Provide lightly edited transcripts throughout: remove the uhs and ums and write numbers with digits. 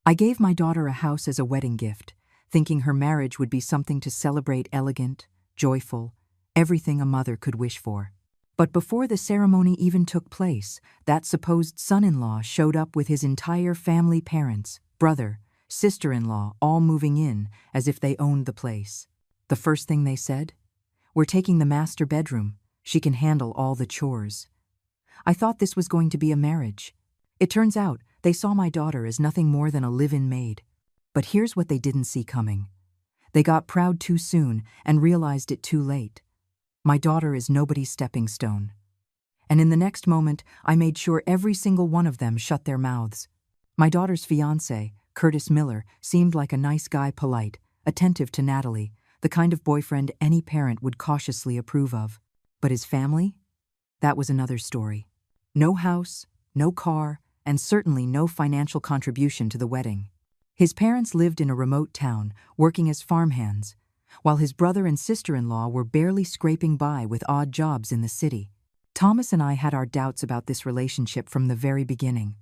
I gave my daughter a house as a wedding gift, thinking her marriage would be something to celebrate, elegant, joyful, everything a mother could wish for. But before the ceremony even took place, that supposed son-in-law showed up with his entire family, parents, brother, sister-in-law, all moving in as if they owned the place. The first thing they said? "We're taking the master bedroom. She can handle all the chores." I thought this was going to be a marriage. It turns out they saw my daughter as nothing more than a live-in maid. But here's what they didn't see coming. They got proud too soon and realized it too late. My daughter is nobody's stepping stone. And in the next moment, I made sure every single one of them shut their mouths. My daughter's fiancé, Curtis Miller, seemed like a nice guy, polite, attentive to Natalie, the kind of boyfriend any parent would cautiously approve of. But his family? That was another story. No house, no car, and certainly no financial contribution to the wedding. His parents lived in a remote town, working as farmhands, while his brother and sister-in-law were barely scraping by with odd jobs in the city. Thomas and I had our doubts about this relationship from the very beginning.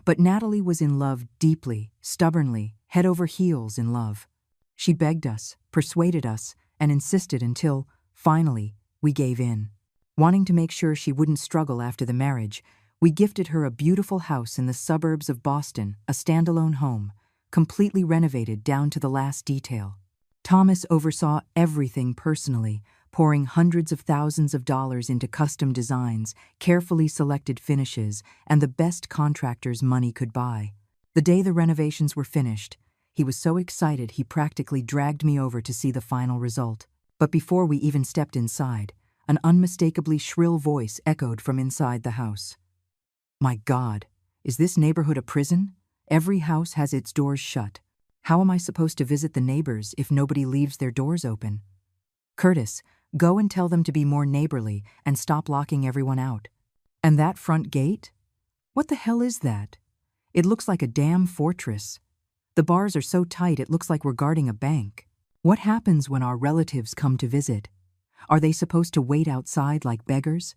But Natalie was in love deeply, stubbornly, head over heels in love. She begged us, persuaded us, and insisted until, finally, we gave in. Wanting to make sure she wouldn't struggle after the marriage, we gifted her a beautiful house in the suburbs of Boston, a standalone home, completely renovated down to the last detail. Thomas oversaw everything personally, pouring hundreds of thousands of dollars into custom designs, carefully selected finishes, and the best contractors money could buy. The day the renovations were finished, he was so excited he practically dragged me over to see the final result. But before we even stepped inside, an unmistakably shrill voice echoed from inside the house. "My God, is this neighborhood a prison? Every house has its doors shut. How am I supposed to visit the neighbors if nobody leaves their doors open? Curtis, go and tell them to be more neighborly and stop locking everyone out. And that front gate? What the hell is that? It looks like a damn fortress. The bars are so tight it looks like we're guarding a bank. What happens when our relatives come to visit? Are they supposed to wait outside like beggars?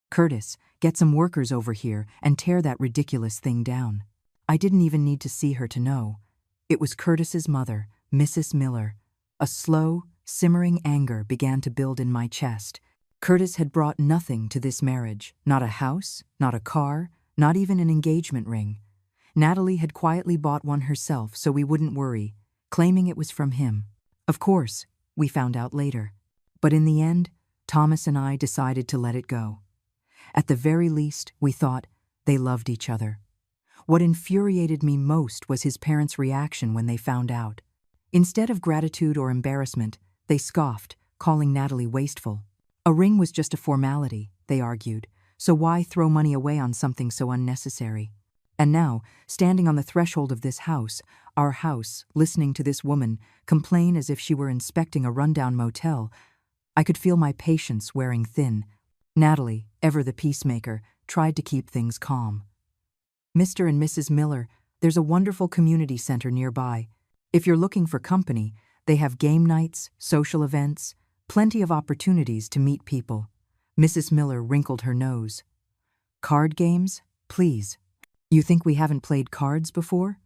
Curtis, get some workers over here and tear that ridiculous thing down." I didn't even need to see her to know. It was Curtis's mother, Mrs. Miller. A slow, simmering anger began to build in my chest. Curtis had brought nothing to this marriage, not a house, not a car, not even an engagement ring. Natalie had quietly bought one herself so we wouldn't worry, claiming it was from him. Of course, we found out later. But in the end, Thomas and I decided to let it go. At the very least, we thought they loved each other. What infuriated me most was his parents' reaction when they found out. Instead of gratitude or embarrassment, they scoffed, calling Natalie wasteful. A ring was just a formality, they argued, so why throw money away on something so unnecessary? And now, standing on the threshold of this house, our house, listening to this woman complain as if she were inspecting a rundown motel, I could feel my patience wearing thin. Natalie, ever the peacemaker, tried to keep things calm. "Mr. and Mrs. Miller, there's a wonderful community center nearby. If you're looking for company, they have game nights, social events, plenty of opportunities to meet people." Mrs. Miller wrinkled her nose. "Card games? Please. You think we haven't played cards before?"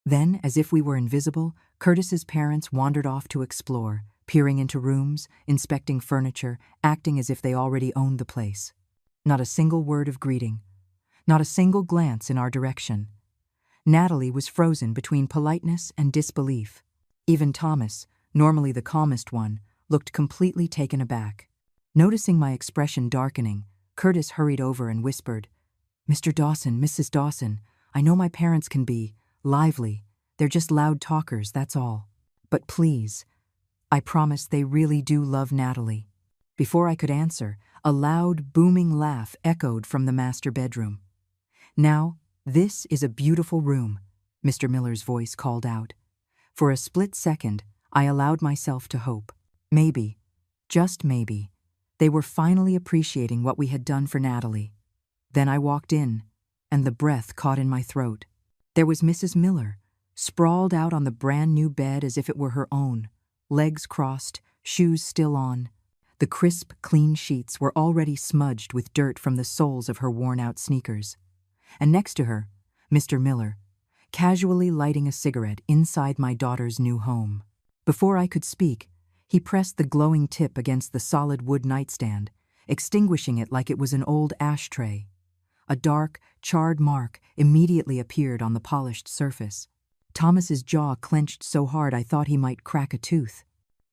Then, as if we were invisible, Curtis's parents wandered off to explore, peering into rooms, inspecting furniture, acting as if they already owned the place. Not a single word of greeting. Not a single glance in our direction. Natalie was frozen between politeness and disbelief. Even Thomas, normally the calmest one, looked completely taken aback. Noticing my expression darkening, Curtis hurried over and whispered, "Mr. Dawson, Mrs. Dawson, I know my parents can be lively. They're just loud talkers, that's all. But please, I promise they really do love Natalie." Before I could answer, a loud, booming laugh echoed from the master bedroom. "Now, this is a beautiful room," Mr. Miller's voice called out. For a split second, I allowed myself to hope. Maybe, just maybe, they were finally appreciating what we had done for Natalie. Then I walked in, and the breath caught in my throat. There was Mrs. Miller, sprawled out on the brand-new bed as if it were her own, legs crossed, shoes still on. The crisp, clean sheets were already smudged with dirt from the soles of her worn-out sneakers. And next to her, Mr. Miller, casually lighting a cigarette inside my daughter's new home. Before I could speak, he pressed the glowing tip against the solid wood nightstand, extinguishing it like it was an old ashtray. A dark, charred mark immediately appeared on the polished surface. Thomas's jaw clenched so hard I thought he might crack a tooth.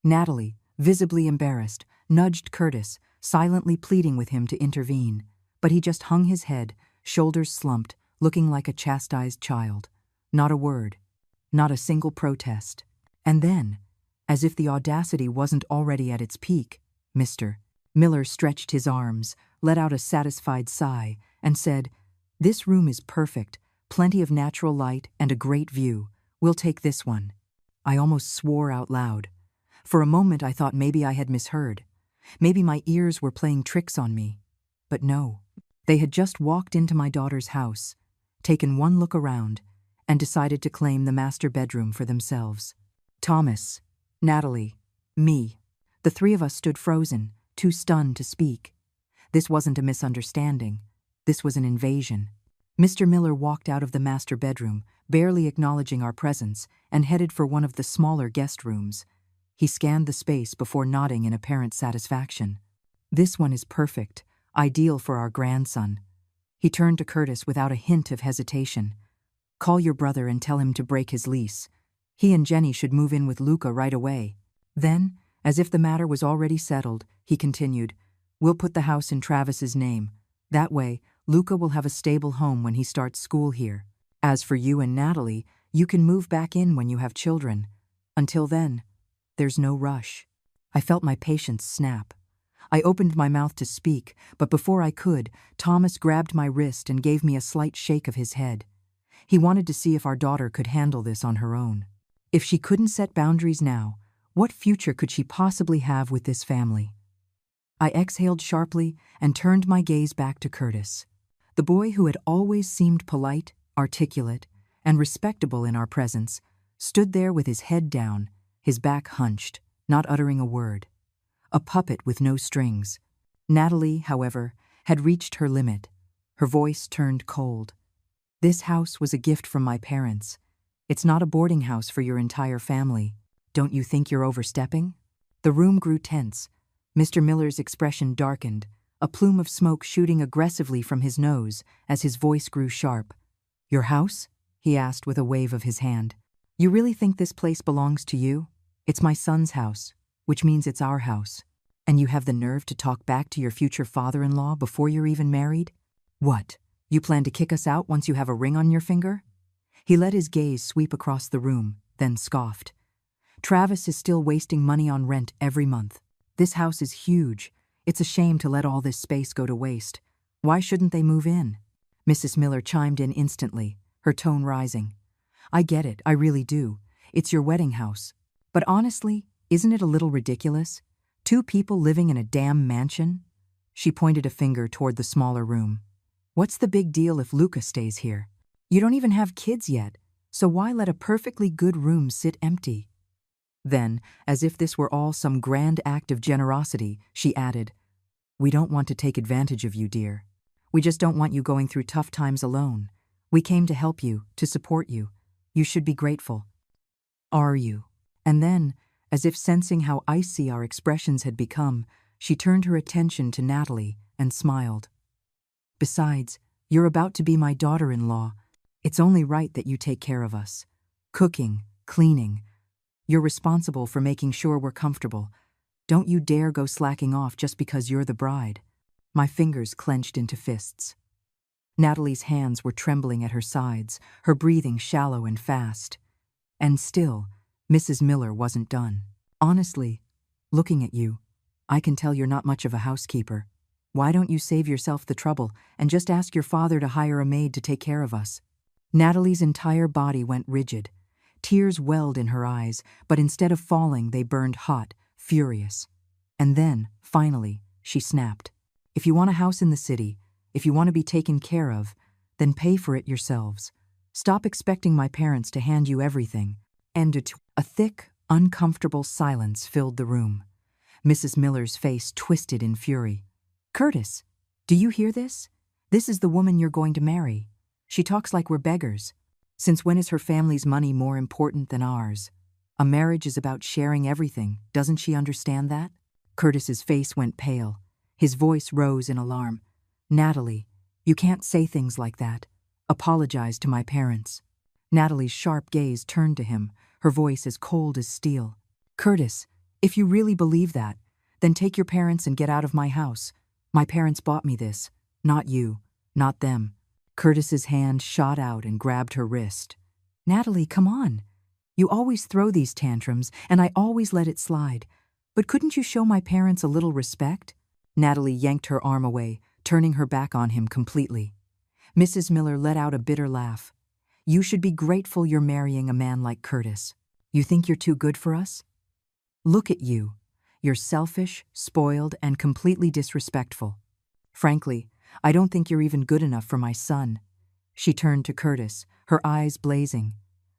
Natalie, visibly embarrassed, nudged Curtis, silently pleading with him to intervene, but he just hung his head, shoulders slumped, looking like a chastised child. Not a word. Not a single protest. And then, as if the audacity wasn't already at its peak, Mr. Miller stretched his arms, let out a satisfied sigh, and said, "This room is perfect, plenty of natural light and a great view. We'll take this one." I almost swore out loud. For a moment I thought maybe I had misheard. Maybe my ears were playing tricks on me. But no. They had just walked into my daughter's house, taken one look around, and decided to claim the master bedroom for themselves. Thomas, Natalie, me. The three of us stood frozen, too stunned to speak. This wasn't a misunderstanding. This was an invasion. Mr. Miller walked out of the master bedroom, barely acknowledging our presence, and headed for one of the smaller guest rooms. He scanned the space before nodding in apparent satisfaction. "This one is perfect, ideal for our grandson." He turned to Curtis without a hint of hesitation. "Call your brother and tell him to break his lease. He and Jenny should move in with Luca right away." Then, as if the matter was already settled, he continued, "We'll put the house in Travis's name. That way, Luca will have a stable home when he starts school here. As for you and Natalie, you can move back in when you have children. Until then, there's no rush." I felt my patience snap. I opened my mouth to speak, but before I could, Thomas grabbed my wrist and gave me a slight shake of his head. He wanted to see if our daughter could handle this on her own. If she couldn't set boundaries now, what future could she possibly have with this family? I exhaled sharply and turned my gaze back to Curtis. The boy who had always seemed polite, articulate, and respectable in our presence stood there with his head down, his back hunched, not uttering a word. A puppet with no strings. Natalie, however, had reached her limit. Her voice turned cold. "This house was a gift from my parents. It's not a boarding house for your entire family. Don't you think you're overstepping?" The room grew tense. Mr. Miller's expression darkened, a plume of smoke shooting aggressively from his nose as his voice grew sharp. "Your house?" he asked with a wave of his hand. "You really think this place belongs to you? It's my son's house, which means it's our house. And you have the nerve to talk back to your future father-in-law before you're even married? What, you plan to kick us out once you have a ring on your finger?" He let his gaze sweep across the room, then scoffed. "Travis is still wasting money on rent every month. This house is huge. It's a shame to let all this space go to waste. Why shouldn't they move in?" Mrs. Miller chimed in instantly, her tone rising. "I get it, I really do. It's your wedding house. But honestly, isn't it a little ridiculous? 2 people living in a damn mansion?" She pointed a finger toward the smaller room. "What's the big deal if Luca stays here? You don't even have kids yet, so why let a perfectly good room sit empty?" Then, as if this were all some grand act of generosity, she added, "We don't want to take advantage of you, dear. We just don't want you going through tough times alone. We came to help you, to support you. You should be grateful." "Are you?" And then, as if sensing how icy our expressions had become, she turned her attention to Natalie and smiled. "Besides, you're about to be my daughter-in-law. It's only right that you take care of us. Cooking, cleaning. You're responsible for making sure we're comfortable. Don't you dare go slacking off just because you're the bride." My fingers clenched into fists. Natalie's hands were trembling at her sides, her breathing shallow and fast. And still, Mrs. Miller wasn't done. "Honestly, looking at you, I can tell you're not much of a housekeeper. Why don't you save yourself the trouble and just ask your father to hire a maid to take care of us?" Natalie's entire body went rigid. Tears welled in her eyes, but instead of falling, they burned hot, furious. And then, finally, she snapped. "If you want a house in the city, if you want to be taken care of, then pay for it yourselves. Stop expecting my parents to hand you everything." And a thick, uncomfortable silence filled the room. Mrs. Miller's face twisted in fury. "Curtis, do you hear this? This is the woman you're going to marry. She talks like we're beggars. Since when is her family's money more important than ours? A marriage is about sharing everything, doesn't she understand that? Curtis's face went pale. His voice rose in alarm. Natalie, you can't say things like that. Apologize to my parents. Natalie's sharp gaze turned to him, her voice as cold as steel. Curtis, if you really believe that, then take your parents and get out of my house. My parents bought me this, not you, not them. Curtis's hand shot out and grabbed her wrist. Natalie, come on. You always throw these tantrums, and I always let it slide. But couldn't you show my parents a little respect? Natalie yanked her arm away, turning her back on him completely. Mrs. Miller let out a bitter laugh. You should be grateful you're marrying a man like Curtis. You think you're too good for us? Look at you. You're selfish, spoiled, and completely disrespectful. Frankly, I don't think you're even good enough for my son. She turned to Curtis, her eyes blazing.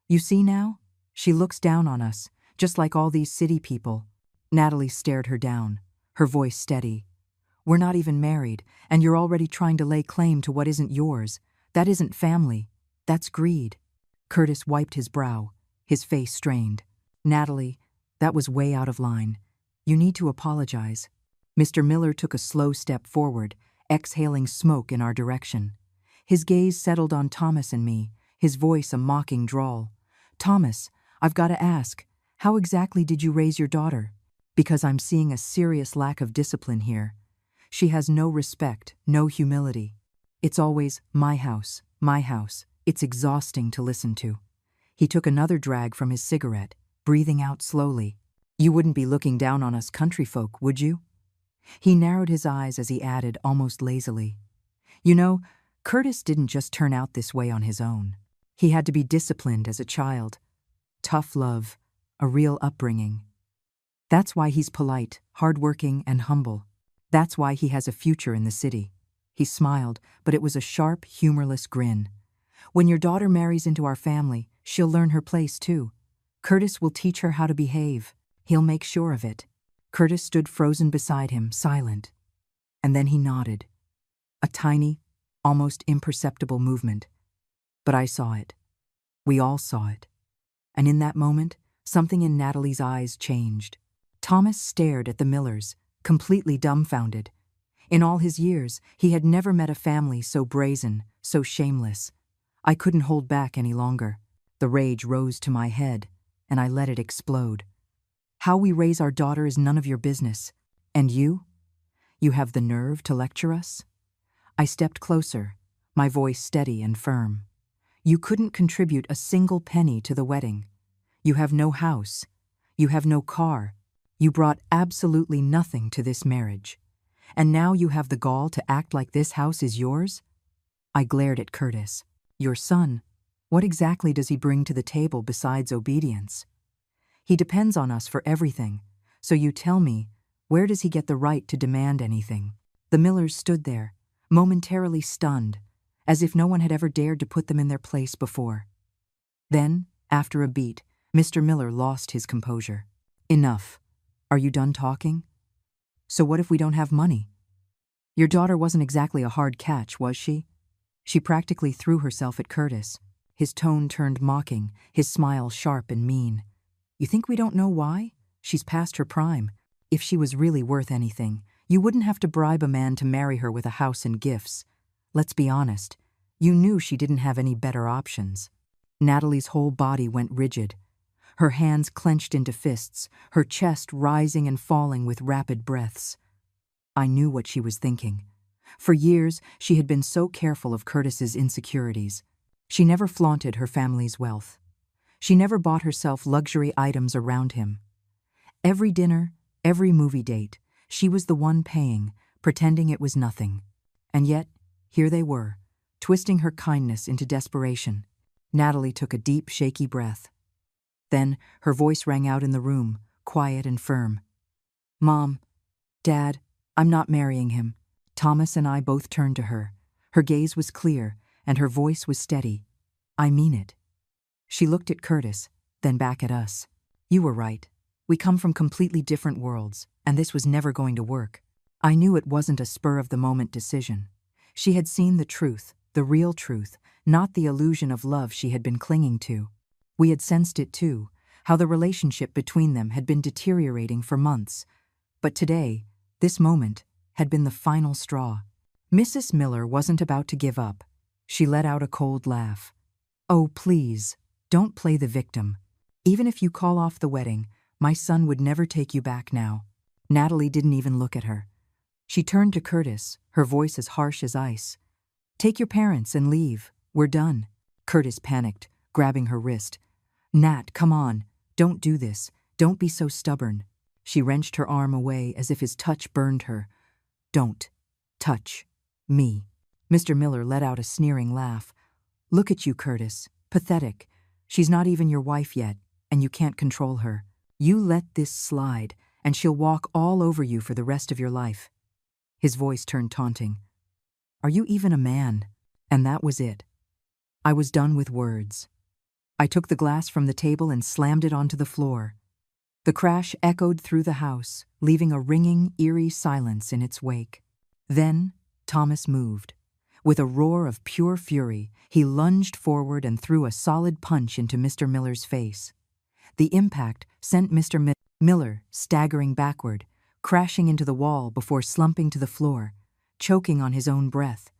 You see now? She looks down on us, just like all these city people. Natalie stared her down, her voice steady. We're not even married, and you're already trying to lay claim to what isn't yours. That isn't family. That's greed. Curtis wiped his brow, his face strained. Natalie, that was way out of line. You need to apologize. Mr. Miller took a slow step forward, exhaling smoke in our direction. His gaze settled on Thomas and me, his voice a mocking drawl. Thomas, I've got to ask, how exactly did you raise your daughter? Because I'm seeing a serious lack of discipline here. She has no respect, no humility. It's always, my house, my house. It's exhausting to listen to. He took another drag from his cigarette, breathing out slowly. You wouldn't be looking down on us country folk, would you? He narrowed his eyes as he added, almost lazily. You know, Curtis didn't just turn out this way on his own. He had to be disciplined as a child. Tough love, a real upbringing. That's why he's polite, hardworking, and humble. That's why he has a future in the city. He smiled, but it was a sharp, humorless grin. When your daughter marries into our family, she'll learn her place too. Curtis will teach her how to behave. He'll make sure of it. Curtis stood frozen beside him, silent. And then he nodded. A tiny, almost imperceptible movement. But I saw it. We all saw it. And in that moment, something in Natalie's eyes changed. Thomas stared at the Millers, completely dumbfounded. In all his years, he had never met a family so brazen, so shameless. I couldn't hold back any longer. The rage rose to my head, and I let it explode. How we raise our daughter is none of your business. And you? You have the nerve to lecture us? I stepped closer, my voice steady and firm. You couldn't contribute a single penny to the wedding. You have no house. You have no car. You brought absolutely nothing to this marriage. And now you have the gall to act like this house is yours? I glared at Curtis. Your son, what exactly does he bring to the table besides obedience? He depends on us for everything, so you tell me, where does he get the right to demand anything? The Millers stood there, momentarily stunned, as if no one had ever dared to put them in their place before. Then, after a beat, Mr. Miller lost his composure. Enough. Are you done talking? So what if we don't have money? Your daughter wasn't exactly a hard catch, was she? She practically threw herself at Curtis. His tone turned mocking, his smile sharp and mean. You think we don't know why? She's past her prime. If she was really worth anything, you wouldn't have to bribe a man to marry her with a house and gifts. Let's be honest. You knew she didn't have any better options. Natalie's whole body went rigid. Her hands clenched into fists, her chest rising and falling with rapid breaths. I knew what she was thinking. For years, she had been so careful of Curtis's insecurities. She never flaunted her family's wealth. She never bought herself luxury items around him. Every dinner, every movie date, she was the one paying, pretending it was nothing. And yet, here they were, twisting her kindness into desperation. Natalie took a deep, shaky breath. Then, her voice rang out in the room, quiet and firm. Mom, Dad, I'm not marrying him. Thomas and I both turned to her. Her gaze was clear, and her voice was steady. I mean it. She looked at Curtis, then back at us. You were right. We come from completely different worlds, and this was never going to work. I knew it wasn't a spur-of-the-moment decision. She had seen the truth, the real truth, not the illusion of love she had been clinging to. We had sensed it too, how the relationship between them had been deteriorating for months. But today, this moment, had been the final straw. Mrs. Miller wasn't about to give up. She let out a cold laugh. "Oh, please, don't play the victim. Even if you call off the wedding, my son would never take you back now." Natalie didn't even look at her. She turned to Curtis, her voice as harsh as ice. "Take your parents and leave. We're done." Curtis panicked, grabbing her wrist. "Nat, come on. Don't do this. Don't be so stubborn." She wrenched her arm away as if his touch burned her. "Don't touch me." Mr. Miller let out a sneering laugh. "Look at you, Curtis. Pathetic. She's not even your wife yet, and you can't control her. You let this slide, and she'll walk all over you for the rest of your life." His voice turned taunting. "Are you even a man?" And that was it. I was done with words. I took the glass from the table and slammed it onto the floor. The crash echoed through the house, leaving a ringing, eerie silence in its wake. Then Thomas moved. With a roar of pure fury, he lunged forward and threw a solid punch into Mr. Miller's face. The impact sent Mr. Miller staggering backward, crashing into the wall before slumping to the floor, choking on his own breath.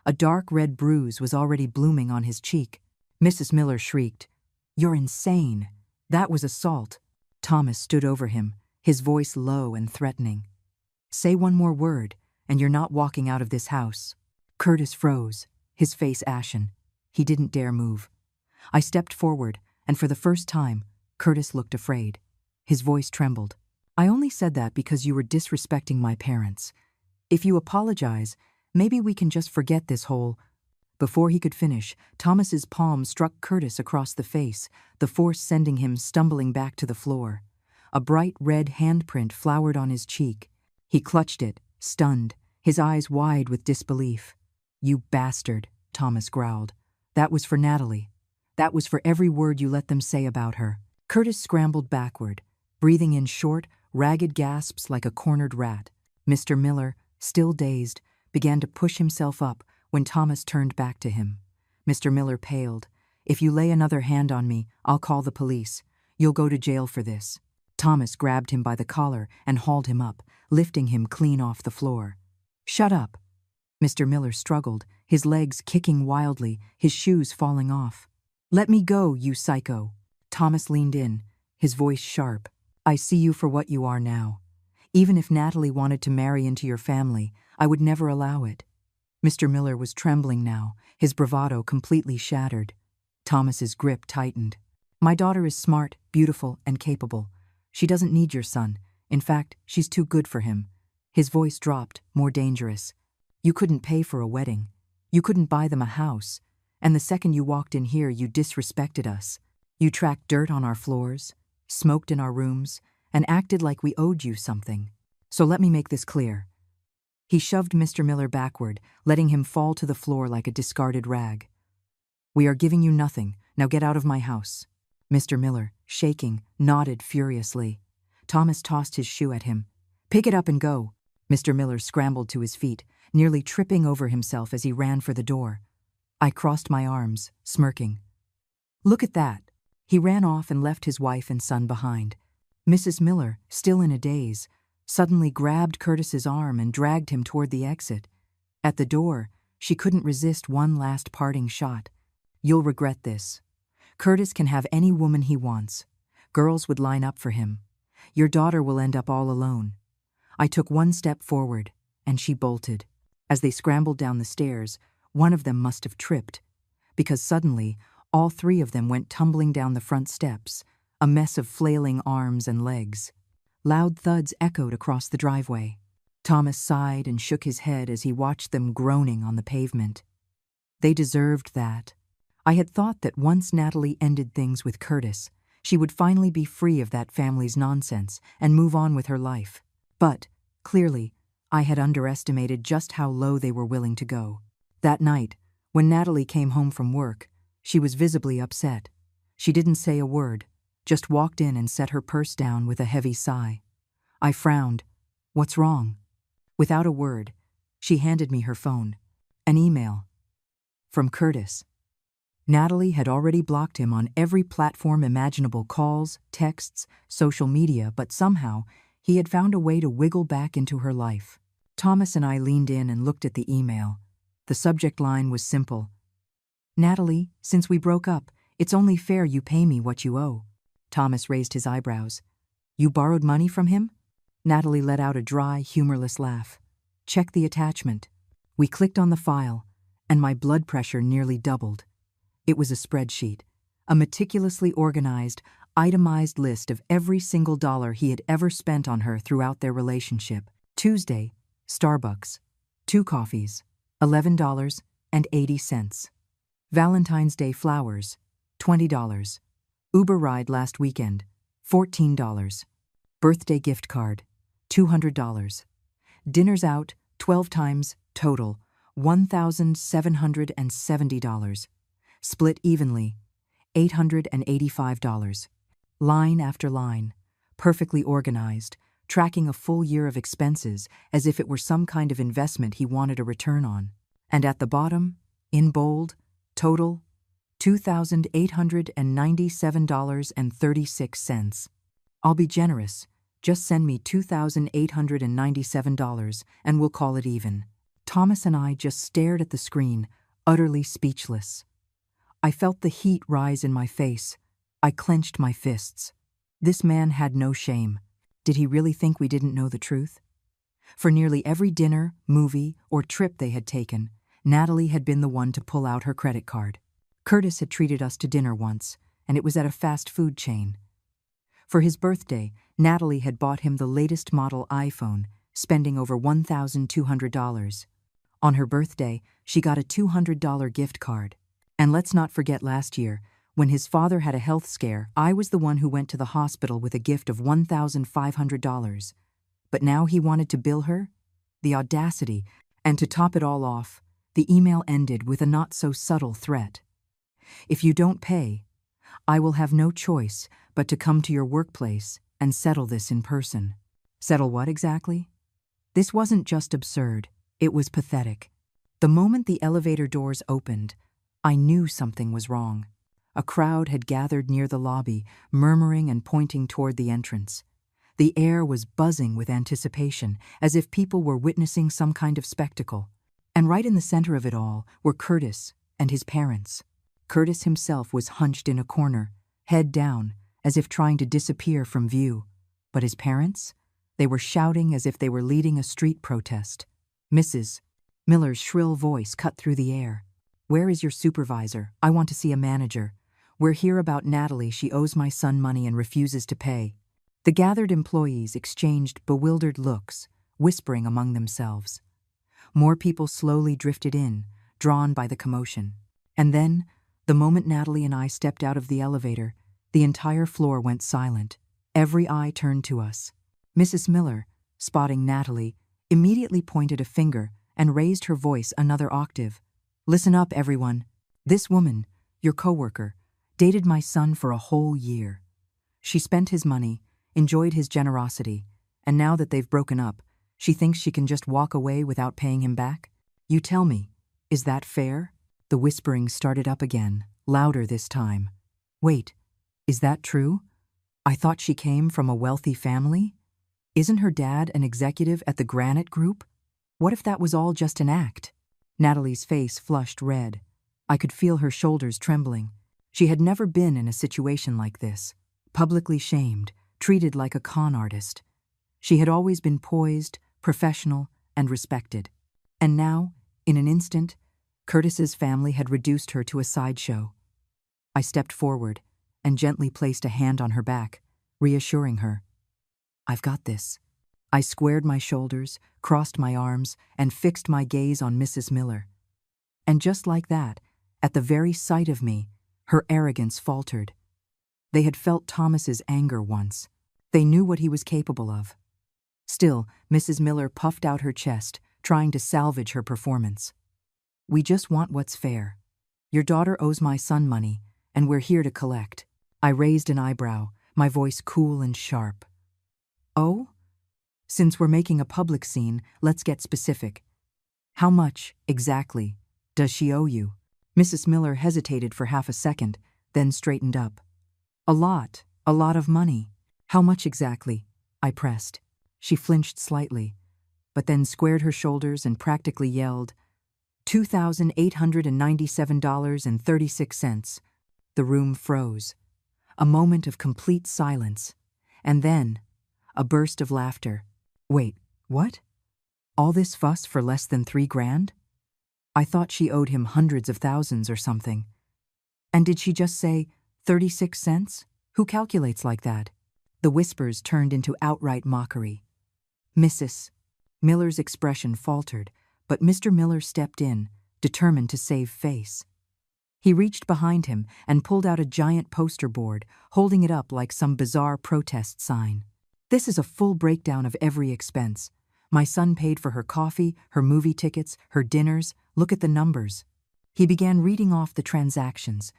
A dark red bruise was already blooming on his cheek. Mrs. Miller shrieked, "You're insane. That was assault." Thomas stood over him, his voice low and threatening. "Say one more word, and you're not walking out of this house." Curtis froze, his face ashen. He didn't dare move. I stepped forward, and for the first time, Curtis looked afraid. His voice trembled. "I only said that because you were disrespecting my parents. If you apologize, maybe we can just forget this whole—" Before he could finish, Thomas's palm struck Curtis across the face, the force sending him stumbling back to the floor. A bright red handprint flowered on his cheek. He clutched it, stunned, his eyes wide with disbelief. "You bastard," Thomas growled. "That was for Natalie. That was for every word you let them say about her." Curtis scrambled backward, breathing in short, ragged gasps like a cornered rat. Mr. Miller, still dazed, began to push himself up when Thomas turned back to him. Mr. Miller paled. "If you lay another hand on me, I'll call the police. You'll go to jail for this." Thomas grabbed him by the collar and hauled him up, lifting him clean off the floor. "Shut up." Mr. Miller struggled, his legs kicking wildly, his shoes falling off. "Let me go, you psycho." Thomas leaned in, his voice sharp. "I see you for what you are now. Even if Natalie wanted to marry into your family, I would never allow it." Mr. Miller was trembling now, his bravado completely shattered. Thomas's grip tightened. "My daughter is smart, beautiful, and capable. She doesn't need your son. In fact, she's too good for him." His voice dropped, more dangerous. "You couldn't pay for a wedding. You couldn't buy them a house. And the second you walked in here, you disrespected us. You tracked dirt on our floors, smoked in our rooms, and acted like we owed you something. So let me make this clear." He shoved Mr. Miller backward, letting him fall to the floor like a discarded rag. "We are giving you nothing. Now get out of my house." Mr. Miller, shaking, nodded furiously. Thomas tossed his shoe at him. "Pick it up and go." Mr. Miller scrambled to his feet, nearly tripping over himself as he ran for the door. I crossed my arms, smirking. "Look at that." He ran off and left his wife and son behind. Mrs. Miller, still in a daze, suddenly grabbed Curtis's arm and dragged him toward the exit. At the door, she couldn't resist one last parting shot. "You'll regret this. Curtis can have any woman he wants. Girls would line up for him. Your daughter will end up all alone." I took one step forward, and she bolted. As they scrambled down the stairs, one of them must have tripped, because suddenly, all three of them went tumbling down the front steps, a mess of flailing arms and legs. Loud thuds echoed across the driveway. Thomas sighed and shook his head as he watched them groaning on the pavement. They deserved that. I had thought that once Natalie ended things with Curtis, she would finally be free of that family's nonsense and move on with her life. But, clearly, I had underestimated just how low they were willing to go. That night, when Natalie came home from work, she was visibly upset. She didn't say a word, just walked in and set her purse down with a heavy sigh. I frowned. "What's wrong?" Without a word, she handed me her phone. An email. from Curtis. Natalie had already blocked him on every platform imaginable: calls, texts, social media, but somehow he had found a way to wiggle back into her life. Thomas and I leaned in and looked at the email. The subject line was simple. "Natalie, since we broke up, it's only fair you pay me what you owe." Thomas raised his eyebrows. "You borrowed money from him?" Natalie let out a dry, humorless laugh. "Check the attachment." We clicked on the file, and my blood pressure nearly doubled. It was a spreadsheet, a meticulously organized, itemized list of every single dollar he had ever spent on her throughout their relationship. Tuesday, Starbucks, 2 coffees, $11.80. Valentine's Day flowers, $20. Uber ride last weekend, $14. Birthday gift card, $200. Dinners out, 12 times, total, $1,770. Split evenly, $885. Line after line, perfectly organized, tracking a full year of expenses as if it were some kind of investment he wanted a return on. And at the bottom, in bold, total, $2,897.36. "I'll be generous. Just send me $2,897 and we'll call it even." Thomas and I just stared at the screen, utterly speechless. I felt the heat rise in my face. I clenched my fists. This man had no shame. Did he really think we didn't know the truth? For nearly every dinner, movie, or trip they had taken, Natalie had been the one to pull out her credit card. Curtis had treated us to dinner once, and it was at a fast food chain. For his birthday, Natalie had bought him the latest model iPhone, spending over $1,200. On her birthday, she got a $200 gift card. And let's not forget last year, when his father had a health scare, I was the one who went to the hospital with a gift of $1,500. But now he wanted to bill her? The audacity, and to top it all off, the email ended with a not-so-subtle threat. "If you don't pay, I will have no choice but to come to your workplace and settle this in person." Settle what exactly? This wasn't just absurd, it was pathetic. The moment the elevator doors opened, I knew something was wrong. A crowd had gathered near the lobby, murmuring and pointing toward the entrance. The air was buzzing with anticipation, as if people were witnessing some kind of spectacle. And right in the center of it all were Curtis and his parents. Curtis himself was hunched in a corner, head down, as if trying to disappear from view. But his parents? They were shouting as if they were leading a street protest. Mrs. Miller's shrill voice cut through the air. "Where is your supervisor? I want to see a manager. We're here about Natalie. She owes my son money and refuses to pay." The gathered employees exchanged bewildered looks, whispering among themselves. More people slowly drifted in, drawn by the commotion. And then, the moment Natalie and I stepped out of the elevator, the entire floor went silent. Every eye turned to us. Mrs. Miller, spotting Natalie, immediately pointed a finger and raised her voice another octave. "Listen up, everyone. This woman, your coworker, dated my son for a whole year. She spent his money, enjoyed his generosity, and now that they've broken up, she thinks she can just walk away without paying him back? You tell me, is that fair?" The whispering started up again, louder this time. "Wait, is that true? I thought she came from a wealthy family? Isn't her dad an executive at the Granite Group? What if that was all just an act?" Natalie's face flushed red. I could feel her shoulders trembling. She had never been in a situation like this, publicly shamed, treated like a con artist. She had always been poised, professional, and respected. And now, in an instant, Curtis's family had reduced her to a sideshow. I stepped forward and gently placed a hand on her back, reassuring her. "I've got this." I squared my shoulders, crossed my arms, and fixed my gaze on Mrs. Miller. And just like that, at the very sight of me, her arrogance faltered. They had felt Thomas's anger once. They knew what he was capable of. Still, Mrs. Miller puffed out her chest, trying to salvage her performance. "We just want what's fair. Your daughter owes my son money, and we're here to collect." I raised an eyebrow, my voice cool and sharp. "Oh? Since we're making a public scene, let's get specific. How much, exactly, does she owe you?" Mrs. Miller hesitated for half a second, then straightened up. A lot of money. How much exactly? I pressed. She flinched slightly, but then squared her shoulders and practically yelled, $2,897.36. The room froze. A moment of complete silence. And then, a burst of laughter. Wait, what? All this fuss for less than $3,000? I thought she owed him hundreds of thousands or something. And did she just say 36 cents? Who calculates like that? The whispers turned into outright mockery. Mrs. Miller's expression faltered, but Mr. Miller stepped in, determined to save face. He reached behind him and pulled out a giant poster board, holding it up like some bizarre protest sign. This is a full breakdown of every expense. My son paid for her coffee, her movie tickets, her dinners. Look at the numbers. He began reading off the transactions,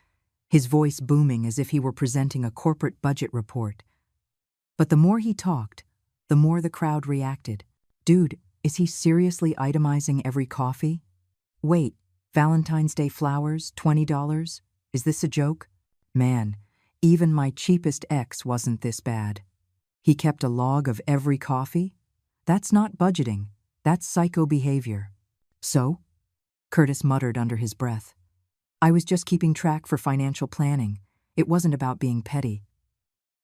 his voice booming as if he were presenting a corporate budget report. But the more he talked, the more the crowd reacted. Dude, is he seriously itemizing every coffee? Wait, Valentine's Day flowers, $20? Is this a joke? Man, even my cheapest ex wasn't this bad. He kept a log of every coffee? That's not budgeting, that's psycho behavior. So? Curtis muttered under his breath. I was just keeping track for financial planning. It wasn't about being petty.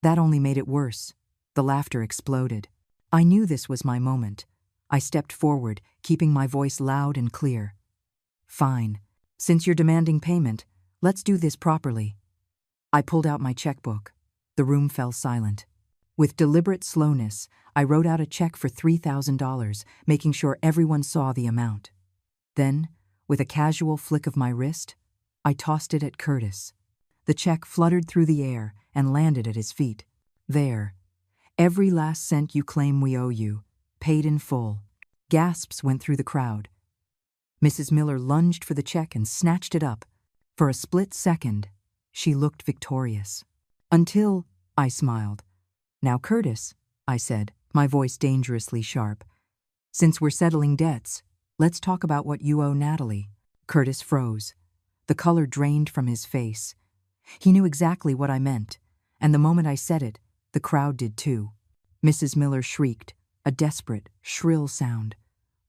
That only made it worse. The laughter exploded. I knew this was my moment. I stepped forward, keeping my voice loud and clear. Fine. Since you're demanding payment, let's do this properly. I pulled out my checkbook. The room fell silent. With deliberate slowness, I wrote out a check for $3,000, making sure everyone saw the amount. Then, with a casual flick of my wrist, I tossed it at Curtis. The check fluttered through the air and landed at his feet. There. Every last cent you claim we owe you, paid in full. Gasps went through the crowd. Mrs. Miller lunged for the check and snatched it up. For a split second, she looked victorious. Until, I smiled. Now, Curtis, I said, my voice dangerously sharp, since we're settling debts, let's talk about what you owe Natalie. Curtis froze. The color drained from his face. He knew exactly what I meant, and the moment I said it, the crowd did too. Mrs. Miller shrieked, a desperate, shrill sound.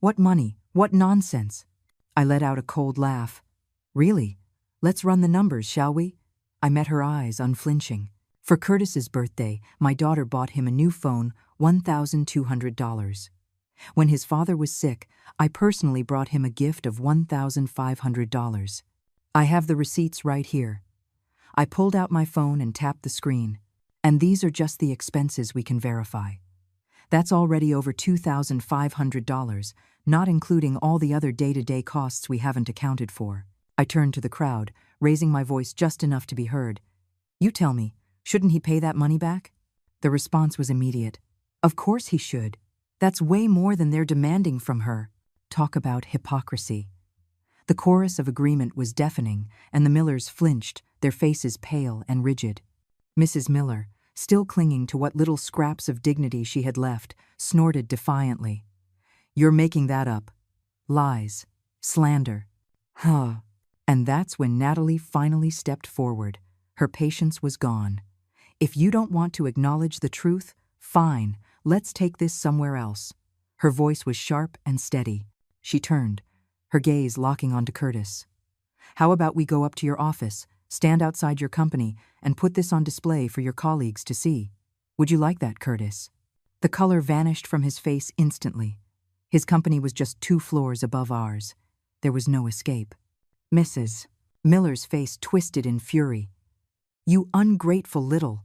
What money? What nonsense? I let out a cold laugh. Really? Let's run the numbers, shall we? I met her eyes, unflinching. For Curtis's birthday, my daughter bought him a new phone, $1,200. When his father was sick, I personally brought him a gift of $1,500. I have the receipts right here. I pulled out my phone and tapped the screen. And these are just the expenses we can verify. That's already over $2,500, not including all the other day-to-day costs we haven't accounted for. I turned to the crowd, raising my voice just enough to be heard. You tell me, shouldn't he pay that money back? The response was immediate. Of course he should. That's way more than they're demanding from her. Talk about hypocrisy. The chorus of agreement was deafening, and the Millers flinched, their faces pale and rigid. Mrs. Miller, still clinging to what little scraps of dignity she had left, snorted defiantly. You're making that up. Lies. Slander. Huh. And that's when Natalie finally stepped forward. Her patience was gone. If you don't want to acknowledge the truth, fine, let's take this somewhere else. Her voice was sharp and steady. She turned, her gaze locking onto Curtis. How about we go up to your office, stand outside your company, and put this on display for your colleagues to see? Would you like that, Curtis? The color vanished from his face instantly. His company was just 2 floors above ours. There was no escape. Mrs. Miller's face twisted in fury. You ungrateful little.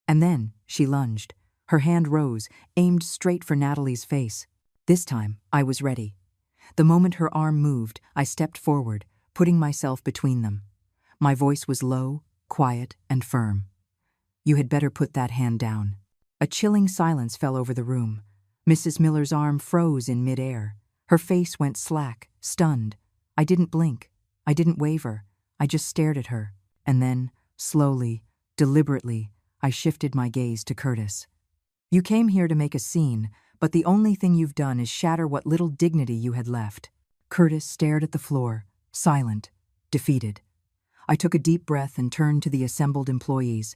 And then she lunged. Her hand rose, aimed straight for Natalie's face. This time, I was ready. The moment her arm moved, I stepped forward, putting myself between them. My voice was low, quiet, and firm. You had better put that hand down. A chilling silence fell over the room. Mrs. Miller's arm froze in midair. Her face went slack, stunned. I didn't blink. I didn't waver. I just stared at her. And then, slowly, deliberately, I shifted my gaze to Curtis. You came here to make a scene, but the only thing you've done is shatter what little dignity you had left. Curtis stared at the floor, silent. defeated. I took a deep breath and turned to the assembled employees,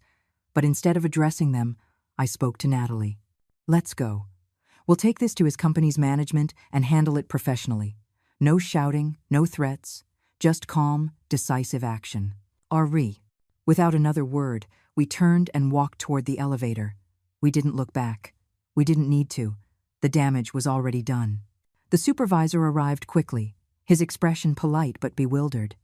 but instead of addressing them, I spoke to Natalie. Let's go. We'll take this to his company's management and handle it professionally. No shouting, no threats, just calm, decisive action. Ari. Without another word, we turned and walked toward the elevator. We didn't look back. We didn't need to. The damage was already done. The supervisor arrived quickly, his expression polite but bewildered.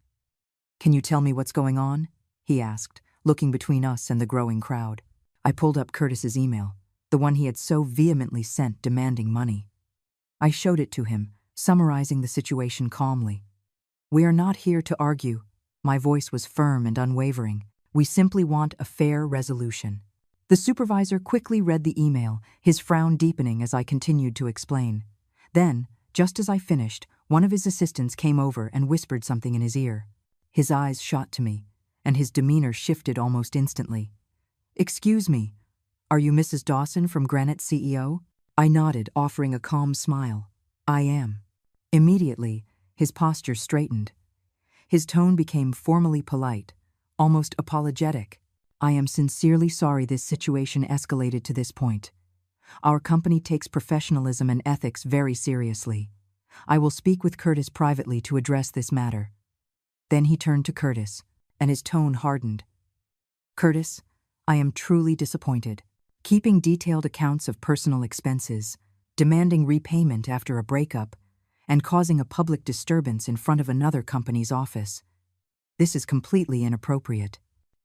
"Can you tell me what's going on?" he asked, looking between us and the growing crowd. I pulled up Curtis's email, the one he had so vehemently sent demanding money. I showed it to him, summarizing the situation calmly. "We are not here to argue." My voice was firm and unwavering. "We simply want a fair resolution." The supervisor quickly read the email, his frown deepening as I continued to explain. Then, just as I finished, one of his assistants came over and whispered something in his ear. His eyes shot to me, and his demeanor shifted almost instantly. "Excuse me, are you Mrs. Dawson from Granite's CEO?" I nodded, offering a calm smile. "I am." Immediately, his posture straightened. His tone became formally polite, almost apologetic. "I am sincerely sorry this situation escalated to this point. Our company takes professionalism and ethics very seriously. I will speak with Curtis privately to address this matter." Then he turned to Curtis, and his tone hardened. "Curtis, I am truly disappointed. Keeping detailed accounts of personal expenses, demanding repayment after a breakup, and causing a public disturbance in front of another company's office. This is completely inappropriate."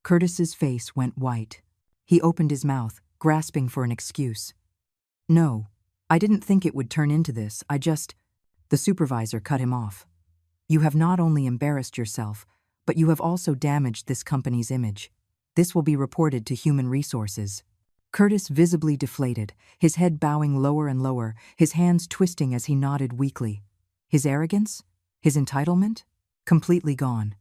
Curtis's face went white. He opened his mouth, grasping for an excuse. "No, I didn't think it would turn into this, The supervisor cut him off. "You have not only embarrassed yourself, but you have also damaged this company's image. This will be reported to Human Resources." Curtis visibly deflated, his head bowing lower and lower, his hands twisting as he nodded weakly. His arrogance? His entitlement? Completely gone.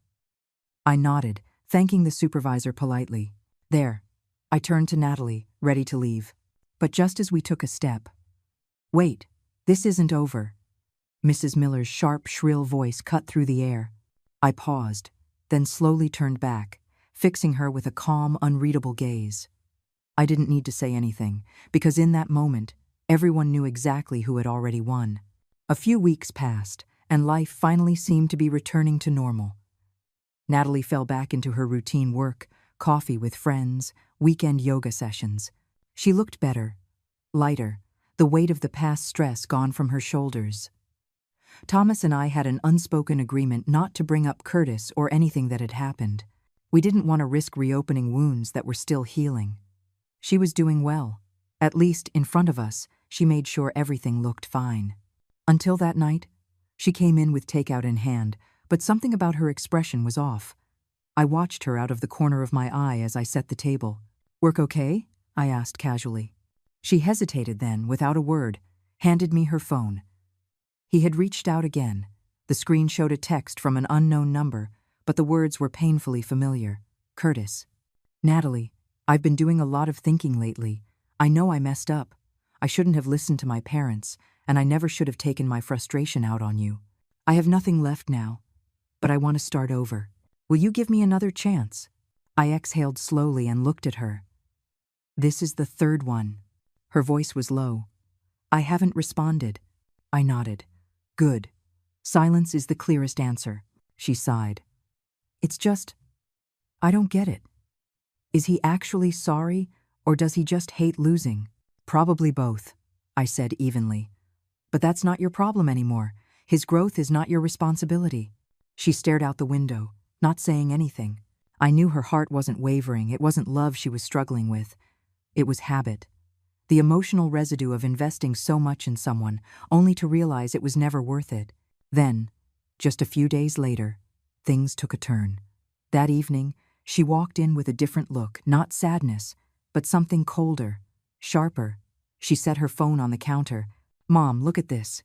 I nodded, thanking the supervisor politely. "There." I turned to Natalie, ready to leave. But just as we took a step, "Wait, this isn't over." Mrs. Miller's sharp, shrill voice cut through the air. I paused, then slowly turned back, fixing her with a calm, unreadable gaze. I didn't need to say anything, because in that moment, everyone knew exactly who had already won. A few weeks passed, and life finally seemed to be returning to normal. Natalie fell back into her routine work, coffee with friends, weekend yoga sessions. She looked better, lighter, the weight of the past stress gone from her shoulders. Thomas and I had an unspoken agreement not to bring up Curtis or anything that had happened. We didn't want to risk reopening wounds that were still healing. She was doing well. At least, in front of us, she made sure everything looked fine. Until that night, she came in with takeout in hand, but something about her expression was off. I watched her out of the corner of my eye as I set the table. "Work okay?" I asked casually. She hesitated then, without a word, handed me her phone. He had reached out again. The screen showed a text from an unknown number, but the words were painfully familiar. "Curtis." "Natalie, I've been doing a lot of thinking lately. I know I messed up. I shouldn't have listened to my parents, and I never should have taken my frustration out on you. I have nothing left now, but I want to start over. Will you give me another chance?" I exhaled slowly and looked at her. "This is the third one." Her voice was low. "I haven't responded." I nodded. "Good. Silence is the clearest answer." She sighed. "It's just, I don't get it. Is he actually sorry, or does he just hate losing?" "Probably both," I said evenly. "But that's not your problem anymore. His growth is not your responsibility." She stared out the window, not saying anything. I knew her heart wasn't wavering. It wasn't love she was struggling with. It was habit. The emotional residue of investing so much in someone, only to realize it was never worth it. Then, just a few days later, things took a turn. That evening, she walked in with a different look, not sadness, but something colder, sharper. She set her phone on the counter. "Mom, look at this."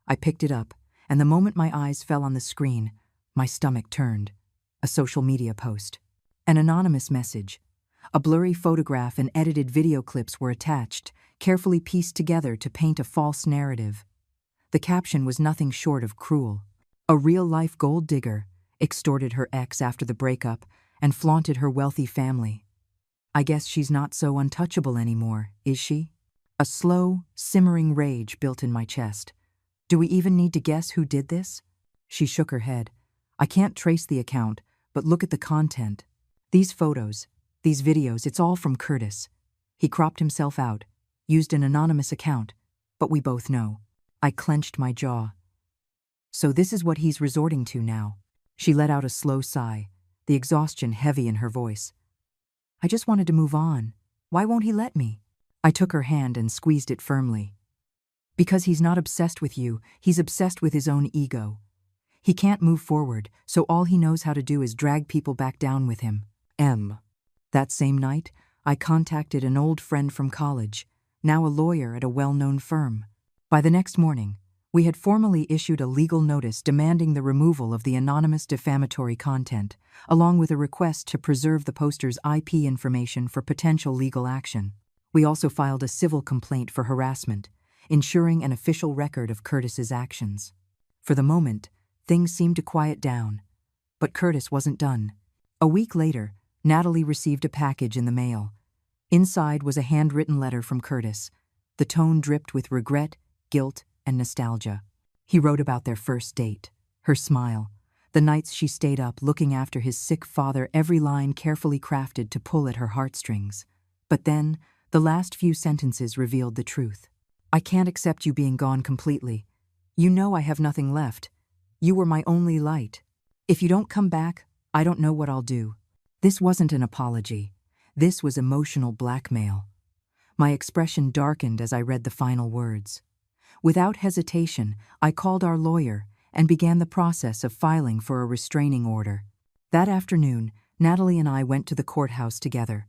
I picked it up, and the moment my eyes fell on the screen, my stomach turned. A social media post. An anonymous message. A blurry photograph and edited video clips were attached, carefully pieced together to paint a false narrative. The caption was nothing short of cruel. "A real-life gold digger. extorted her ex after the breakup, and flaunted her wealthy family. I guess she's not so untouchable anymore, is she? A slow, simmering rage built in my chest. Do we even need to guess who did this? She shook her head. I can't trace the account, but look at the content. These photos, these videos, it's all from Curtis. He cropped himself out, used an anonymous account, but we both know. I clenched my jaw. So this is what he's resorting to now. She let out a slow sigh, the exhaustion heavy in her voice. I just wanted to move on. Why won't he let me? I took her hand and squeezed it firmly. Because he's not obsessed with you, he's obsessed with his own ego. He can't move forward, so all he knows how to do is drag people back down with him. That same night, I contacted an old friend from college, now a lawyer at a well-known firm. By the next morning, we had formally issued a legal notice demanding the removal of the anonymous defamatory content, along with a request to preserve the poster's IP information for potential legal action. We also filed a civil complaint for harassment, ensuring an official record of Curtis's actions. For the moment, things seemed to quiet down. But Curtis wasn't done. A week later, Natalie received a package in the mail. Inside was a handwritten letter from Curtis. The tone dripped with regret, guilt, and nostalgia. He wrote about their first date, her smile, the nights she stayed up looking after his sick father, every line carefully crafted to pull at her heartstrings. But then, the last few sentences revealed the truth. I can't accept you being gone completely. You know I have nothing left. You were my only light. If you don't come back, I don't know what I'll do. This wasn't an apology. This was emotional blackmail. My expression darkened as I read the final words. Without hesitation, I called our lawyer and began the process of filing for a restraining order. That afternoon, Natalie and I went to the courthouse together.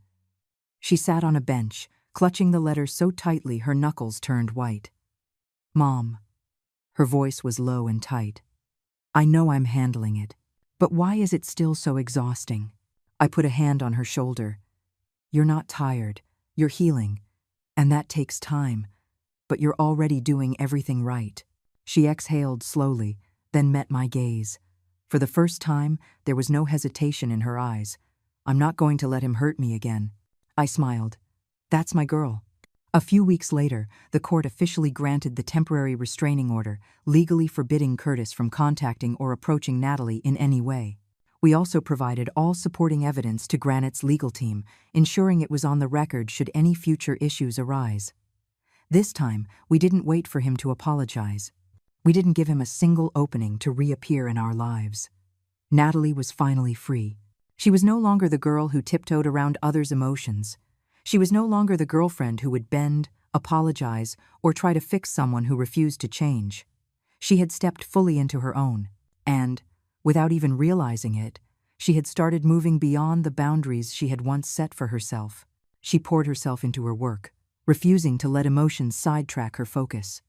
She sat on a bench, clutching the letter so tightly her knuckles turned white. Mom. Her voice was low and tight. I know I'm handling it, but why is it still so exhausting? I put a hand on her shoulder. You're not tired, you're healing, and that takes time, but you're already doing everything right. She exhaled slowly, then met my gaze. For the first time, there was no hesitation in her eyes. I'm not going to let him hurt me again. I smiled. That's my girl. A few weeks later, the court officially granted the temporary restraining order, legally forbidding Curtis from contacting or approaching Natalie in any way. We also provided all supporting evidence to Granite's legal team, ensuring it was on the record should any future issues arise. This time, we didn't wait for him to apologize. We didn't give him a single opening to reappear in our lives. Natalie was finally free. She was no longer the girl who tiptoed around others' emotions. She was no longer the girlfriend who would bend, apologize, or try to fix someone who refused to change. She had stepped fully into her own, and, without even realizing it, she had started moving beyond the boundaries she had once set for herself. She poured herself into her work, refusing to let emotions sidetrack her focus.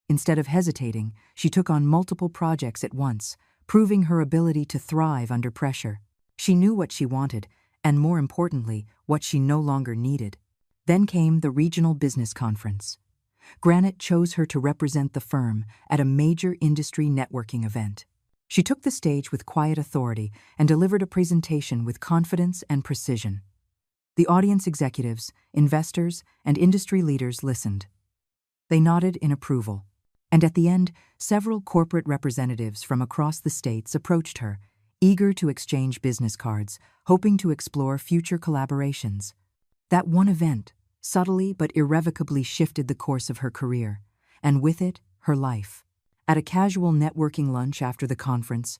Instead of hesitating, she took on multiple projects at once, proving her ability to thrive under pressure. She knew what she wanted, and more importantly, what she no longer needed. Then came the regional business conference. Granite chose her to represent the firm at a major industry networking event. She took the stage with quiet authority and delivered a presentation with confidence and precision. The audience executives, investors, and industry leaders listened. They nodded in approval, and at the end, several corporate representatives from across the states approached her, eager to exchange business cards, hoping to explore future collaborations. That one event subtly but irrevocably shifted the course of her career, and with it, her life. At a casual networking lunch after the conference,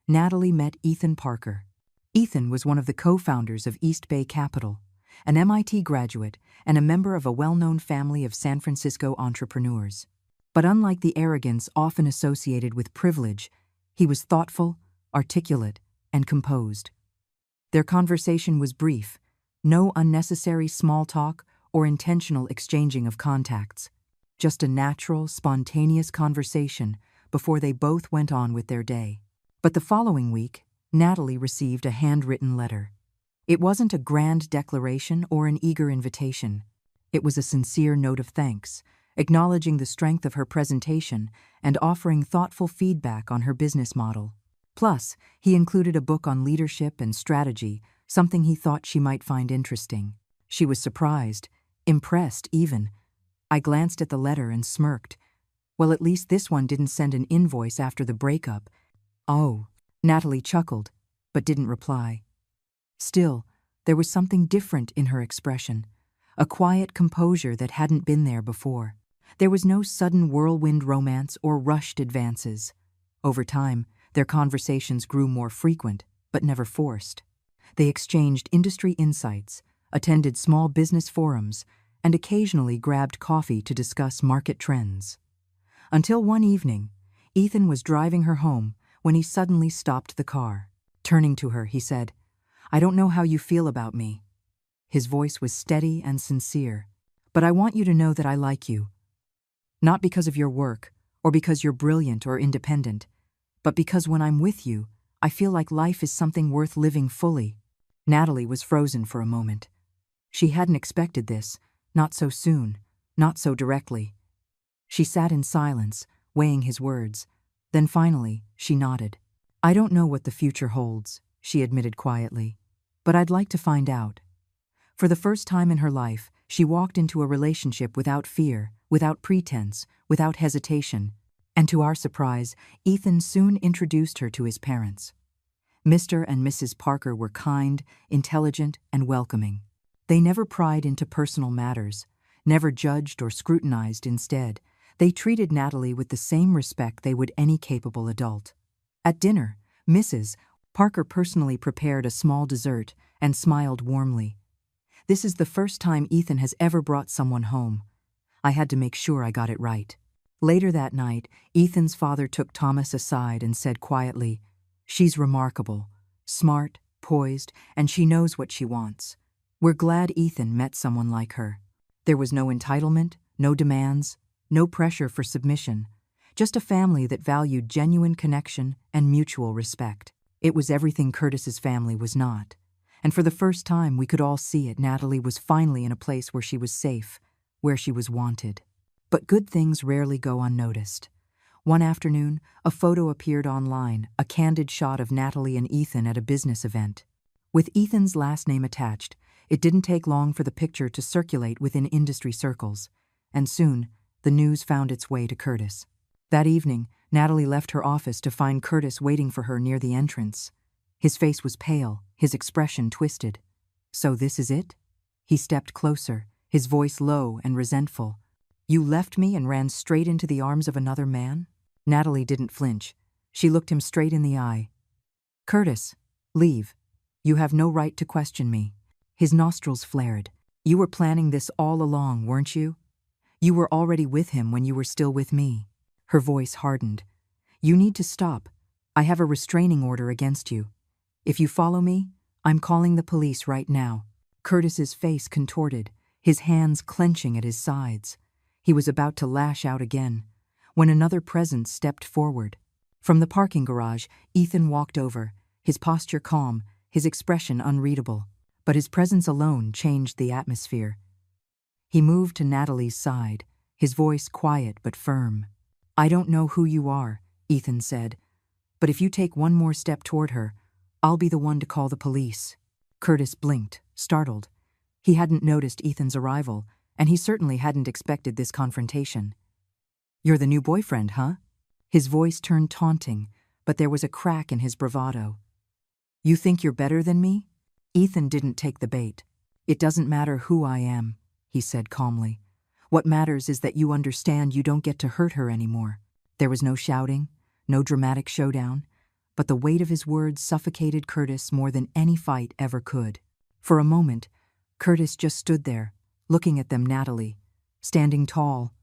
Natalie met Ethan Parker. Ethan was one of the co-founders of East Bay Capital, an MIT graduate and a member of a well-known family of San Francisco entrepreneurs. But unlike the arrogance often associated with privilege, he was thoughtful, articulate, and composed. Their conversation was brief, no unnecessary small talk or intentional exchanging of contacts, just a natural, spontaneous conversation before they both went on with their day. But the following week, Natalie received a handwritten letter. It wasn't a grand declaration or an eager invitation. It was a sincere note of thanks, acknowledging the strength of her presentation and offering thoughtful feedback on her business model. Plus, he included a book on leadership and strategy, something he thought she might find interesting. She was surprised, impressed even. I glanced at the letter and smirked. Well, at least this one didn't send an invoice after the breakup. Oh, Natalie chuckled, but didn't reply. Still, there was something different in her expression, a quiet composure that hadn't been there before. There was no sudden whirlwind romance or rushed advances. Over time, their conversations grew more frequent, but never forced. They exchanged industry insights, attended small business forums, and occasionally grabbed coffee to discuss market trends. Until one evening, Ethan was driving her home when he suddenly stopped the car. Turning to her, he said, "I don't know how you feel about me." His voice was steady and sincere. "But I want you to know that I like you. Not because of your work, or because you're brilliant or independent, but because when I'm with you, I feel like life is something worth living fully." Natalie was frozen for a moment. She hadn't expected this, not so soon, not so directly. She sat in silence, weighing his words. Then finally, she nodded. "I don't know what the future holds," she admitted quietly, "but I'd like to find out." For the first time in her life, she walked into a relationship without fear, without pretense, without hesitation. And to our surprise, Ethan soon introduced her to his parents. Mr. and Mrs. Parker were kind, intelligent, and welcoming. They never pried into personal matters, never judged or scrutinized. Instead, they treated Natalie with the same respect they would any capable adult. At dinner, Mrs. Parker personally prepared a small dessert and smiled warmly. "This is the first time Ethan has ever brought someone home. I had to make sure I got it right." Later that night, Ethan's father took Thomas aside and said quietly, "She's remarkable, smart, poised, and she knows what she wants. We're glad Ethan met someone like her." There was no entitlement, no demands, no pressure for submission, just a family that valued genuine connection and mutual respect. It was everything Curtis's family was not. And for the first time, we could all see it. Natalie was finally in a place where she was safe, where she was wanted. But good things rarely go unnoticed. One afternoon, a photo appeared online, a candid shot of Natalie and Ethan at a business event. With Ethan's last name attached, it didn't take long for the picture to circulate within industry circles, and soon, the news found its way to Curtis. That evening, Natalie left her office to find Curtis waiting for her near the entrance. His face was pale, his expression twisted. "So this is it?" He stepped closer, his voice low and resentful. "You left me and ran straight into the arms of another man?" Natalie didn't flinch. She looked him straight in the eye. "Curtis, leave. You have no right to question me." His nostrils flared. "You were planning this all along, weren't you? You were already with him when you were still with me." Her voice hardened. "You need to stop. I have a restraining order against you. If you follow me, I'm calling the police right now." Curtis's face contorted, his hands clenching at his sides. He was about to lash out again, when another presence stepped forward. From the parking garage, Ethan walked over, his posture calm, his expression unreadable. But his presence alone changed the atmosphere. He moved to Natalie's side, his voice quiet but firm. "I don't know who you are," Ethan said, "but if you take one more step toward her, I'll be the one to call the police." Curtis blinked, startled. He hadn't noticed Ethan's arrival, and he certainly hadn't expected this confrontation. "You're the new boyfriend, huh?" His voice turned taunting, but there was a crack in his bravado. "You think you're better than me?" Ethan didn't take the bait. "It doesn't matter who I am," he said calmly. "What matters is that you understand you don't get to hurt her anymore." There was no shouting, no dramatic showdown, but the weight of his words suffocated Curtis more than any fight ever could. For a moment, Curtis just stood there, looking at them. Natalie, standing tall,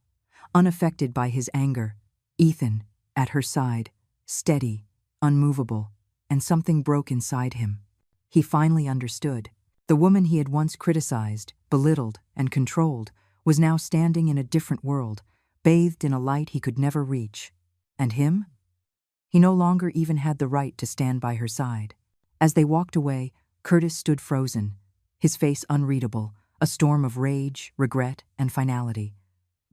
unaffected by his anger. Ethan, at her side, steady, unmovable, and something broke inside him. He finally understood. The woman he had once criticized, belittled, and controlled was now standing in a different world, bathed in a light he could never reach. And him? He no longer even had the right to stand by her side. As they walked away, Curtis stood frozen, his face unreadable, a storm of rage, regret, and finality.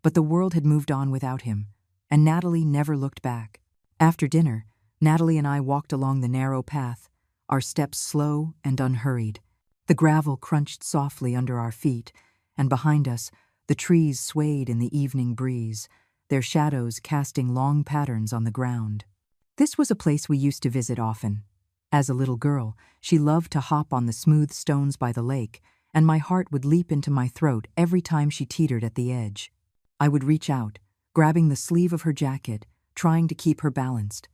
But the world had moved on without him, and Natalie never looked back. After dinner, Natalie and I walked along the narrow path, our steps slow and unhurried. The gravel crunched softly under our feet, and behind us, the trees swayed in the evening breeze, their shadows casting long patterns on the ground. This was a place we used to visit often. As a little girl, she loved to hop on the smooth stones by the lake, and my heart would leap into my throat every time she teetered at the edge. I would reach out, grabbing the sleeve of her jacket, trying to keep her balanced.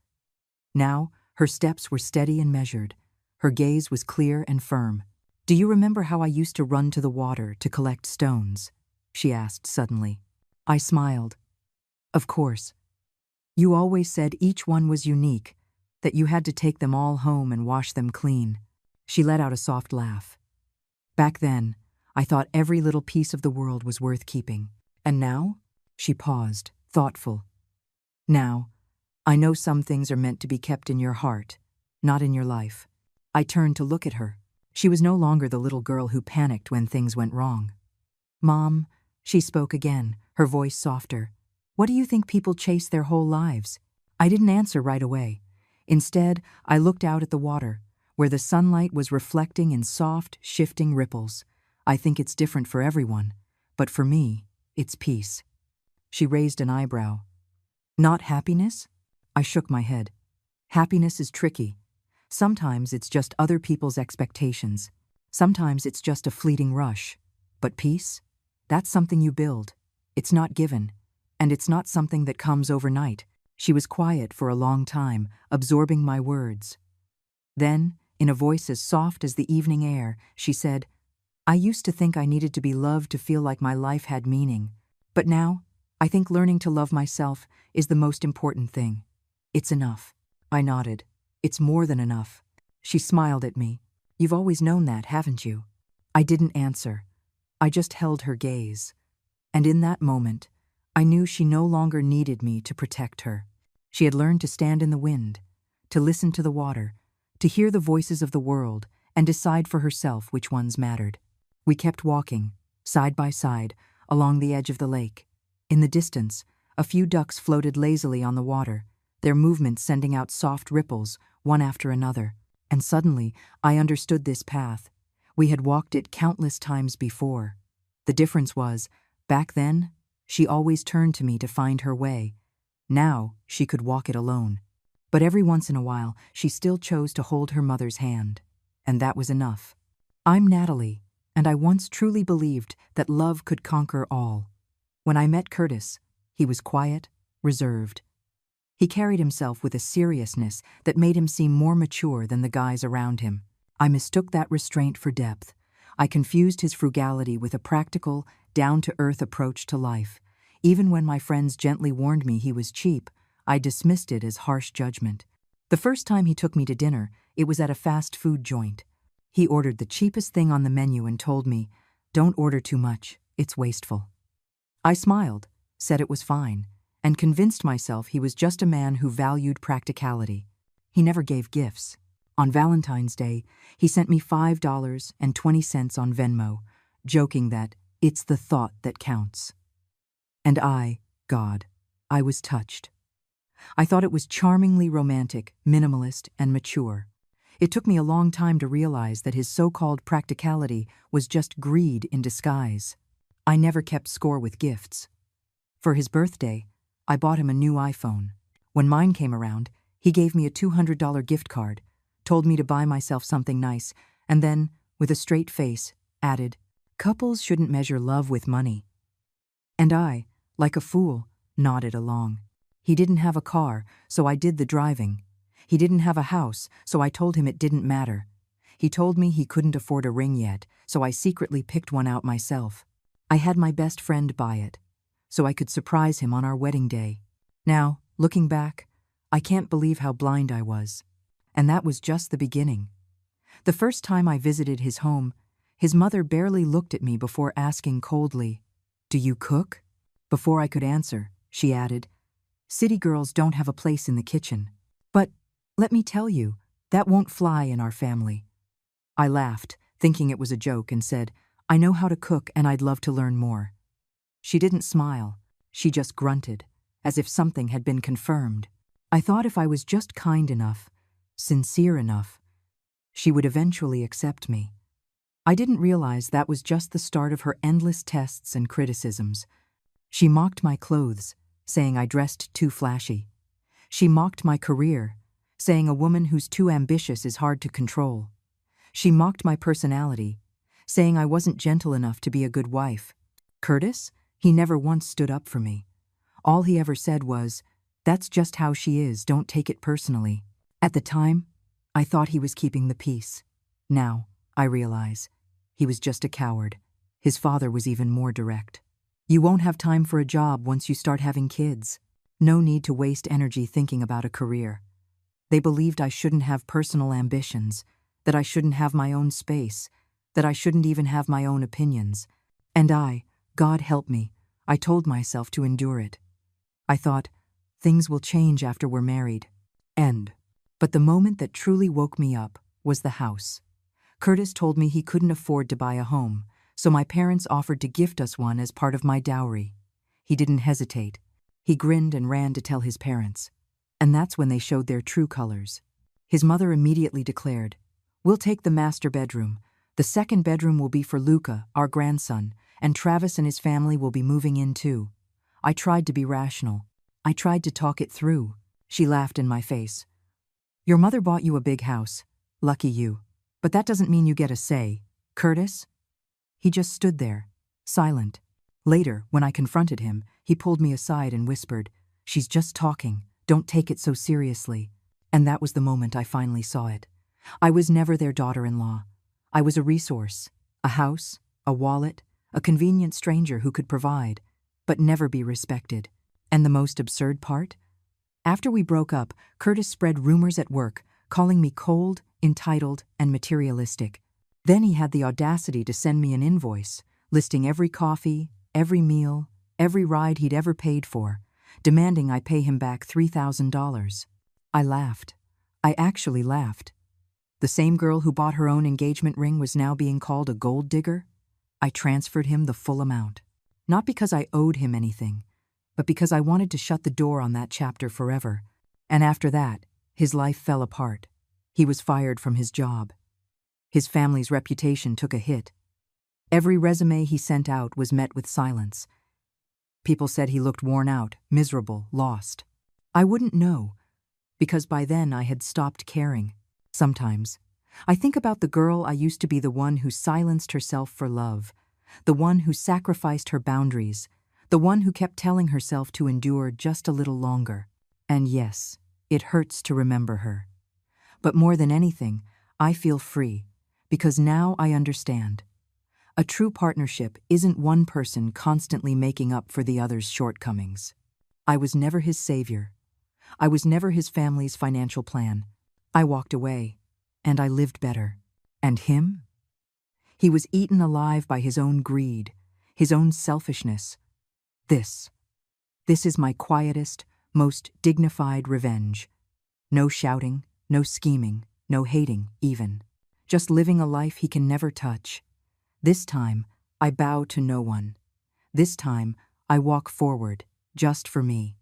Now, her steps were steady and measured. Her gaze was clear and firm. "Do you remember how I used to run to the water to collect stones?" she asked suddenly. I smiled. "Of course. You always said each one was unique, that you had to take them all home and wash them clean." She let out a soft laugh. "Back then, I thought every little piece of the world was worth keeping. And now?" She paused, thoughtful. "Now, I know some things are meant to be kept in your heart, not in your life." I turned to look at her. She was no longer the little girl who panicked when things went wrong. "Mom," she spoke again, her voice softer. "What do you think people chase their whole lives?" I didn't answer right away. Instead, I looked out at the water, where the sunlight was reflecting in soft, shifting ripples. "I think it's different for everyone, but for me, it's peace." She raised an eyebrow. "Not happiness?" I shook my head. "Happiness is tricky. Sometimes it's just other people's expectations. Sometimes it's just a fleeting rush. But peace? That's something you build. It's not given. And it's not something that comes overnight." She was quiet for a long time, absorbing my words. Then, in a voice as soft as the evening air, she said, "I used to think I needed to be loved to feel like my life had meaning. But now, I think learning to love myself is the most important thing. It's enough." I nodded. "It's more than enough." She smiled at me. "You've always known that, haven't you?" I didn't answer. I just held her gaze. And in that moment, I knew she no longer needed me to protect her. She had learned to stand in the wind, to listen to the water, to hear the voices of the world, and decide for herself which ones mattered. We kept walking, side by side, along the edge of the lake. In the distance, a few ducks floated lazily on the water, their movements sending out soft ripples, one after another. And suddenly, I understood this path. We had walked it countless times before. The difference was, back then, she always turned to me to find her way. Now, she could walk it alone. But every once in a while, she still chose to hold her mother's hand. And that was enough. I'm Natalie, and I once truly believed that love could conquer all. When I met Curtis, he was quiet, reserved. He carried himself with a seriousness that made him seem more mature than the guys around him. I mistook that restraint for depth. I confused his frugality with a practical, down-to-earth approach to life. Even when my friends gently warned me he was cheap, I dismissed it as harsh judgment. The first time he took me to dinner, it was at a fast food joint. He ordered the cheapest thing on the menu and told me, "Don't order too much, it's wasteful." I smiled, said it was fine, and convinced myself he was just a man who valued practicality. He never gave gifts. On Valentine's Day, he sent me $5.20 on Venmo, joking that it's the thought that counts. And God, I was touched. I thought it was charmingly romantic, minimalist, and mature. It took me a long time to realize that his so-called practicality was just greed in disguise. I never kept score with gifts. For his birthday, I bought him a new iPhone. When mine came around, he gave me a $200 gift card, told me to buy myself something nice, and then, with a straight face, added, "Couples shouldn't measure love with money." And I, like a fool, nodded along. He didn't have a car, so I did the driving. He didn't have a house, so I told him it didn't matter. He told me he couldn't afford a ring yet, so I secretly picked one out myself. I had my best friend buy it, so I could surprise him on our wedding day. Now, looking back, I can't believe how blind I was. And that was just the beginning. The first time I visited his home, his mother barely looked at me before asking coldly, "Do you cook?" Before I could answer, she added, "City girls don't have a place in the kitchen. But, let me tell you, that won't fly in our family." I laughed, thinking it was a joke, and said, "I know how to cook and I'd love to learn more." She didn't smile. She just grunted, as if something had been confirmed. I thought if I was just kind enough, sincere enough, she would eventually accept me. I didn't realize that was just the start of her endless tests and criticisms. She mocked my clothes, saying I dressed too flashy. She mocked my career, saying a woman who's too ambitious is hard to control. She mocked my personality, saying I wasn't gentle enough to be a good wife. Curtis? He never once stood up for me. All he ever said was, "That's just how she is, don't take it personally." At the time, I thought he was keeping the peace. Now, I realize, he was just a coward. His father was even more direct. "You won't have time for a job once you start having kids. No need to waste energy thinking about a career." They believed I shouldn't have personal ambitions, that I shouldn't have my own space, that I shouldn't even have my own opinions. And God help me, I told myself to endure it. I thought, things will change after we're married. But the moment that truly woke me up was the house. Curtis told me he couldn't afford to buy a home, so my parents offered to gift us one as part of my dowry. He didn't hesitate. He grinned and ran to tell his parents. And that's when they showed their true colors. His mother immediately declared, "We'll take the master bedroom. The second bedroom will be for Luca, our grandson, and Travis and his family will be moving in too." I tried to be rational. I tried to talk it through. She laughed in my face. "Your mother bought you a big house. Lucky you. But that doesn't mean you get a say. Curtis?" He just stood there, silent. Later, when I confronted him, he pulled me aside and whispered, "She's just talking. Don't take it so seriously." And that was the moment I finally saw it. I was never their daughter-in-law. I was a resource, a house, a wallet, a convenient stranger who could provide, but never be respected. And the most absurd part? After we broke up, Curtis spread rumors at work, calling me cold, entitled, and materialistic. Then he had the audacity to send me an invoice, listing every coffee, every meal, every ride he'd ever paid for, demanding I pay him back $3,000. I laughed. I actually laughed. The same girl who bought her own engagement ring was now being called a gold digger? I transferred him the full amount. Not because I owed him anything, but because I wanted to shut the door on that chapter forever. And after that, his life fell apart. He was fired from his job. His family's reputation took a hit. Every resume he sent out was met with silence. People said he looked worn out, miserable, lost. I wouldn't know, because by then I had stopped caring. Sometimes, I think about the girl I used to be, the one who silenced herself for love, the one who sacrificed her boundaries, the one who kept telling herself to endure just a little longer. And yes, it hurts to remember her. But more than anything, I feel free, because now I understand. A true partnership isn't one person constantly making up for the other's shortcomings. I was never his savior. I was never his family's financial plan. I walked away, and I lived better. And him? He was eaten alive by his own greed, his own selfishness. This is my quietest, most dignified revenge. No shouting, no scheming, no hating, even. Just living a life he can never touch. This time, I bow to no one. This time, I walk forward, just for me.